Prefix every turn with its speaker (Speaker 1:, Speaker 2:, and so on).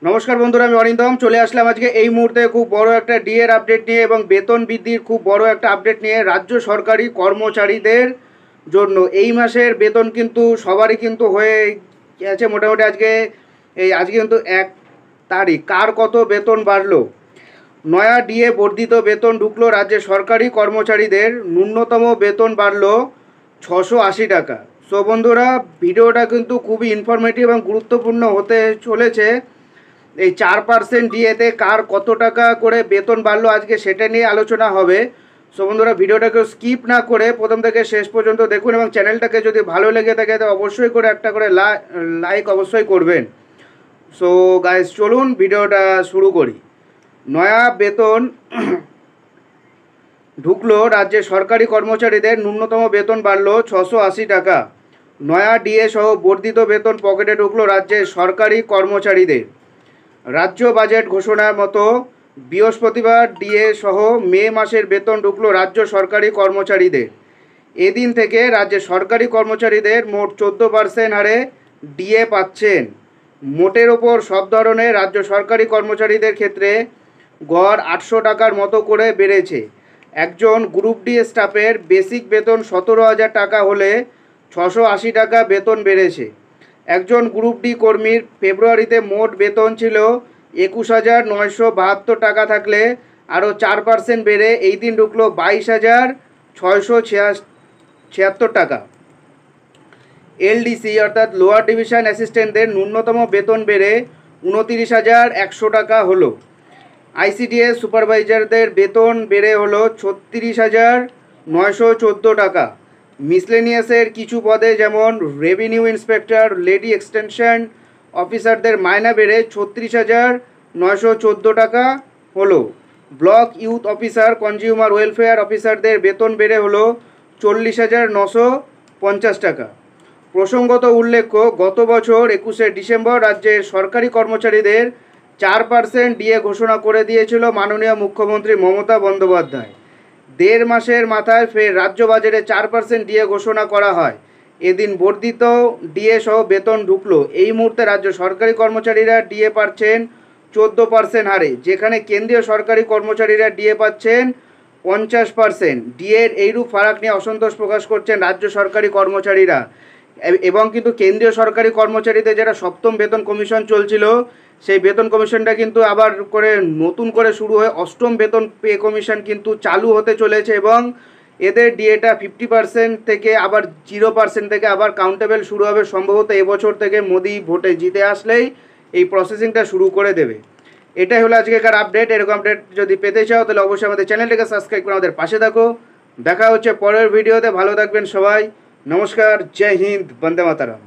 Speaker 1: নমস্কার বন্ধুরা, আমি অরিন্দম চলে আসলাম আজকে এই মুহূর্তে খুব বড় একটা ডিএর আপডেট নিয়ে এবং বেতন বৃদ্ধির খুব বড় একটা আপডেট নিয়ে। রাজ্য সরকারি কর্মচারীদের জন্য এই মাসের বেতন কিন্তু সবারই কিন্তু হয়ে গেছে মোটামুটি। আজকে কিন্তু 1 তারিখ। কার কত বেতন বাড়লো? নয়া ডিএ বর্ধিত বেতন ঢুকলো রাজ্যের সরকারি কর্মচারীদের। ন্যূনতম বেতন বাড়লো 680 টাকা। সো বন্ধুরা, ভিডিওটা কিন্তু খুবই ইনফরমেটিভ এবং গুরুত্বপূর্ণ হতে চলেছে। এই 4% ডিএতে কার কত টাকা করে বেতন বাড়লো আজকে সেটা নিয়ে আলোচনা হবে। সো বন্ধুরা, ভিডিওটাকে স্কিপ না করে প্রথম থেকে শেষ পর্যন্ত দেখুন এবং চ্যানেলটাকে যদি ভালো লেগে থাকে তো অবশ্যই করে একটা করে লাইক অবশ্যই করবেন। সো গাইস, চলুন ভিডিওটা শুরু করি। নয়া বেতন ঢুকলো রাজ্যের সরকারি কর্মচারীদের। ন্যূনতম বেতন বাড়লো 680 টাকা। নয়া ডিএ সহ বর্ধিত বেতন পকেটে ঢুকলো রাজ্যের সরকারি কর্মচারীদের। রাজ্য বাজেট ঘোষণার মতো বৃহস্পতিবার ডিএ সহ মে মাসের বেতন ঢুকলো রাজ্য সরকারি কর্মচারীদের। এদিন থেকে রাজ্যের সরকারি কর্মচারীদের মোট 14% হারে ডিএ পাচ্ছেন। মোটের ওপর সব ধরনের রাজ্য সরকারি কর্মচারীদের ক্ষেত্রে গড় 800 টাকার মতো করে বেড়েছে। একজন গ্রুপ ডি স্টাফের বেসিক বেতন 17,000 টাকা হলে 680 টাকা বেতন বেড়েছে। একজন গ্রুপ ডি কর্মীর ফেব্রুয়ারিতে মোট বেতন ছিল 21,972 টাকা থাকলে আরও 4% বেড়ে এই দিন ঢুকলো 22,676 টাকা। এলডিসি অর্থাৎ লোয়ার ডিভিশন অ্যাসিস্ট্যান্টদের ন্যূনতম বেতন বেড়ে 29,100 টাকা হলো। আইসিডিএস সুপারভাইজারদের বেতন বেড়ে হলো 36,914 টাকা। মিসলেনিয়াসের কিছু পদে যেমন রেভিনিউ ইন্সপেক্টর, লেডি এক্সটেনশন অফিসারদের মাইনা বেড়ে 36,914 টাকা হলো। Block youth officer, consumer welfare অফিসারদের বেতন বেড়ে হলো 40,950 টাকা। প্রসঙ্গত উল্লেখ্য, গত বছর 21শে ডিসেম্বর রাজ্যের সরকারি কর্মচারীদের 4% ডিএ ঘোষণা করে দিয়েছিল মাননীয় মুখ্যমন্ত্রী মমতা বন্দ্যোপাধ্যায়। 1.5 মাসের মাথায় ফের রাজ্য বাজেটে 4% ডিএ ঘোষণা করা হয়। এদিন বর্ধিত ডিএ সহ বেতন ঢুকলো। এই মুহূর্তে রাজ্য সরকারি কর্মচারীরা ডিএ পাচ্ছেন 14% হারে, যেখানে কেন্দ্রীয় সরকারি কর্মচারীরা ডিএ পাচ্ছেন 50%। ডিএর এইরূপ ফারাক নিয়ে অসন্তোষ প্রকাশ করছেন রাজ্য সরকারি কর্মচারীরা। এবং কিন্তু কেন্দ্রীয় সরকারি কর্মচারীদের যারা 7ম বেতন কমিশন চলছিল, সেই বেতন কমিশনটা কিন্তু আবার করে নতুন করে শুরু হয়ে 8ম বেতন পে কমিশন কিন্তু চালু হতে চলেছে এবং এদের ডিএটা 50% থেকে আবার 0% থেকে আবার কাউন্টেবল শুরু হবে। সম্ভবত এবছর থেকে মোদি ভোটে জিতে আসলেই এই প্রসেসিংটা শুরু করে দেবে। এটাই হলো আজকেকার আপডেট। এরকম আপডেট যদি পেতে চাও তাহলে অবশ্যই আমাদের চ্যানেলটাকে সাবস্ক্রাইব করে আমাদের পাশে থাকো। দেখা হচ্ছে পরের ভিডিওতে। ভালো থাকবেন সবাই। নমস্কার, জয় হিন্দ, বন্দে মাতরম।